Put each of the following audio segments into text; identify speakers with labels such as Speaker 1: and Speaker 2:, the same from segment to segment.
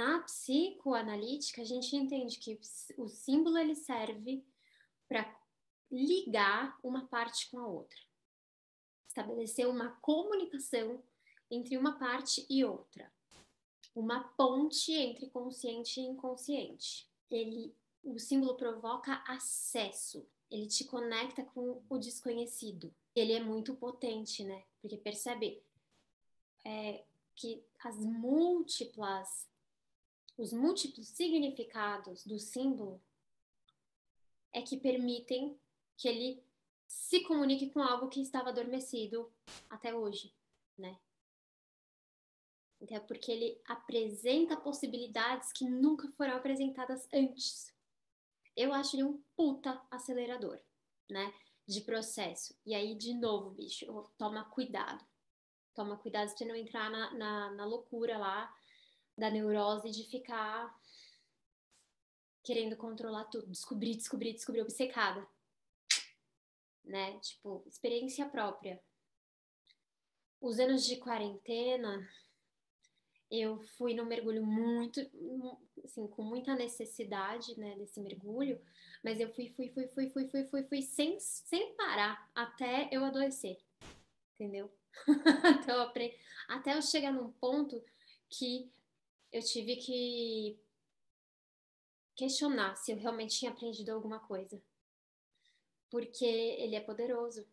Speaker 1: Na psicoanalítica, a gente entende que o símbolo ele serve para ligar uma parte com a outra, estabelecer uma comunicação entre uma parte e outra, uma ponte entre consciente e inconsciente. O símbolo provoca acesso, ele te conecta com o desconhecido. Ele é muito potente, né? Porque percebe que os múltiplos significados do símbolo é que permitem que ele se comunique com algo que estava adormecido até hoje, né? Então, é porque ele apresenta possibilidades que nunca foram apresentadas antes. Eu acho ele um puta acelerador, né? De processo. E aí, de novo, bicho, toma cuidado. Toma cuidado pra você não entrar na loucura lá da neurose de ficar querendo controlar tudo, descobrir, obcecada, né? Tipo, experiência própria. Os anos de quarentena, eu fui num mergulho muito, assim, com muita necessidade, né, desse mergulho, mas eu fui sem parar até eu adoecer, entendeu? Então, até eu chegar num ponto que eu tive que questionar se eu realmente tinha aprendido alguma coisa. Porque ele é poderoso.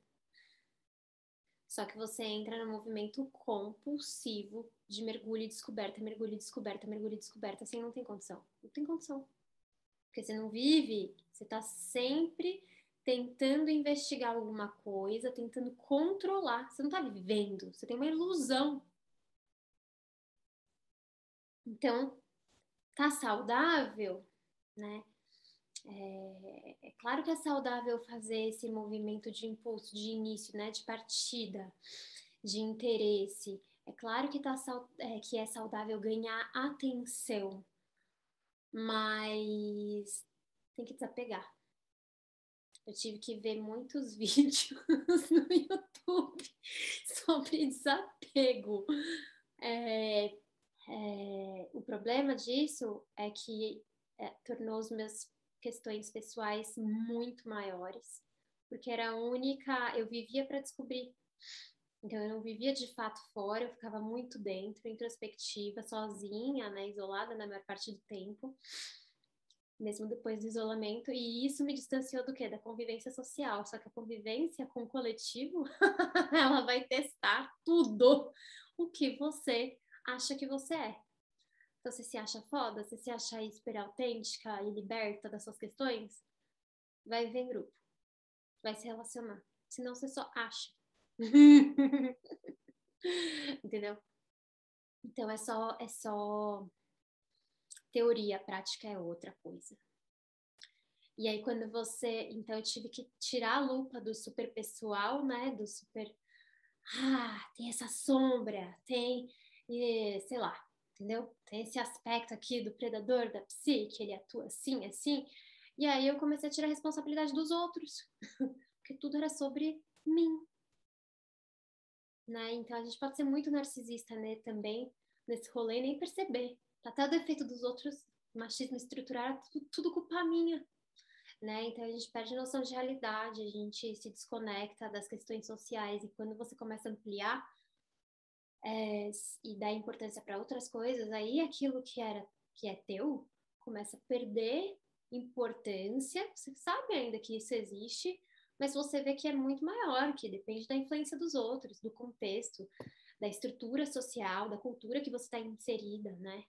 Speaker 1: Só que você entra no movimento compulsivo de mergulho e descoberta, mergulho e descoberta, mergulho e descoberta, assim não tem condição. Não tem condição. Porque você não vive, você tá sempre tentando investigar alguma coisa, tentando controlar. Você não tá vivendo, você tem uma ilusão. Então, tá saudável, né? É claro que é saudável fazer esse movimento de impulso, de início, né, de partida, de interesse. É claro que, que é saudável ganhar atenção, mas tem que desapegar. Eu tive que ver muitos vídeos no YouTube sobre desapego. O problema disso é que tornou os meus questões pessoais muito maiores, porque era a única, eu vivia para descobrir. Então eu não vivia de fato fora, eu ficava muito dentro, introspectiva, sozinha, né, isolada na maior parte do tempo, mesmo depois do isolamento, e isso me distanciou do quê? Da convivência social. Só que a convivência com o coletivo, ela vai testar tudo o que você acha que você é. Então, você se acha foda, você se acha hiper autêntica e liberta das suas questões, vai viver em grupo, vai se relacionar. Senão você só acha. Entendeu? Então é só teoria, prática é outra coisa. E aí quando então eu tive que tirar a lupa do super pessoal, né, do super, tem essa sombra, tem, sei lá, entendeu? Tem esse aspecto aqui do predador, da psique, ele atua assim, assim. E aí eu comecei a tirar a responsabilidade dos outros, porque tudo era sobre mim, né? Então a gente pode ser muito narcisista, né, também nesse rolê e nem perceber. Até o defeito dos outros, machismo estrutural, tudo culpa minha, né? Então a gente perde noção de realidade, a gente se desconecta das questões sociais e quando você começa a ampliar e dar importância para outras coisas, aí aquilo que é teu começa a perder importância. Você sabe ainda que isso existe, mas você vê que é muito maior, que depende da influência dos outros, do contexto, da estrutura social, da cultura que você está inserida, né?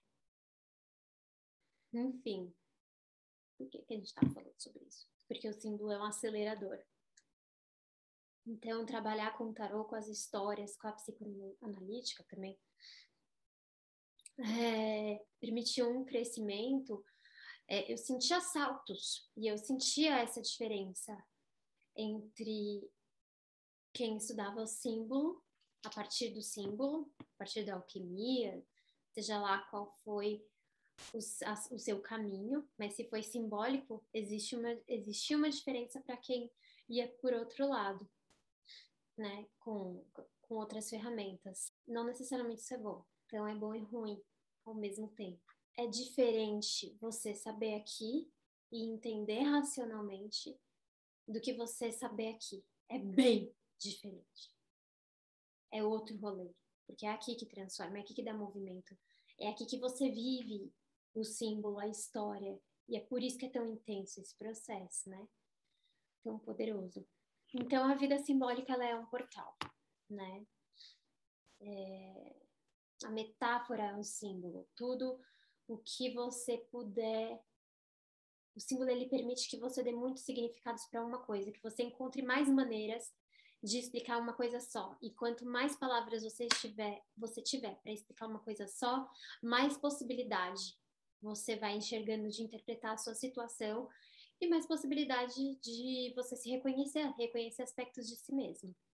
Speaker 1: Enfim, por que a gente está falando sobre isso? Porque o símbolo é um acelerador. Então, trabalhar com o tarô, com as histórias, com a psicoanalítica também, permitiu um crescimento. Eu sentia saltos e eu sentia essa diferença entre quem estudava o símbolo, a partir do símbolo, a partir da alquimia, seja lá qual foi o seu caminho, mas se foi simbólico, existia uma diferença para quem ia por outro lado, né, com outras ferramentas. Não necessariamente isso é bom, então é bom e ruim ao mesmo tempo. é diferente você saber aqui e entender racionalmente do que você saber aqui. É bem diferente. É outro rolê. Porque é aqui que transforma, é aqui que dá movimento. É aqui que você vive o símbolo, a história. E é por isso que é tão intenso esse processo, né? Tão poderoso. Então, a vida simbólica, ela é um portal, né? A metáfora é um símbolo. Tudo o que você puder... O símbolo, ele permite que você dê muitos significados para uma coisa, que você encontre mais maneiras de explicar uma coisa só. E quanto mais palavras você tiver para explicar uma coisa só, mais possibilidade você vai enxergando de interpretar a sua situação e mais possibilidade de você se reconhecer, reconhecer aspectos de si mesmo.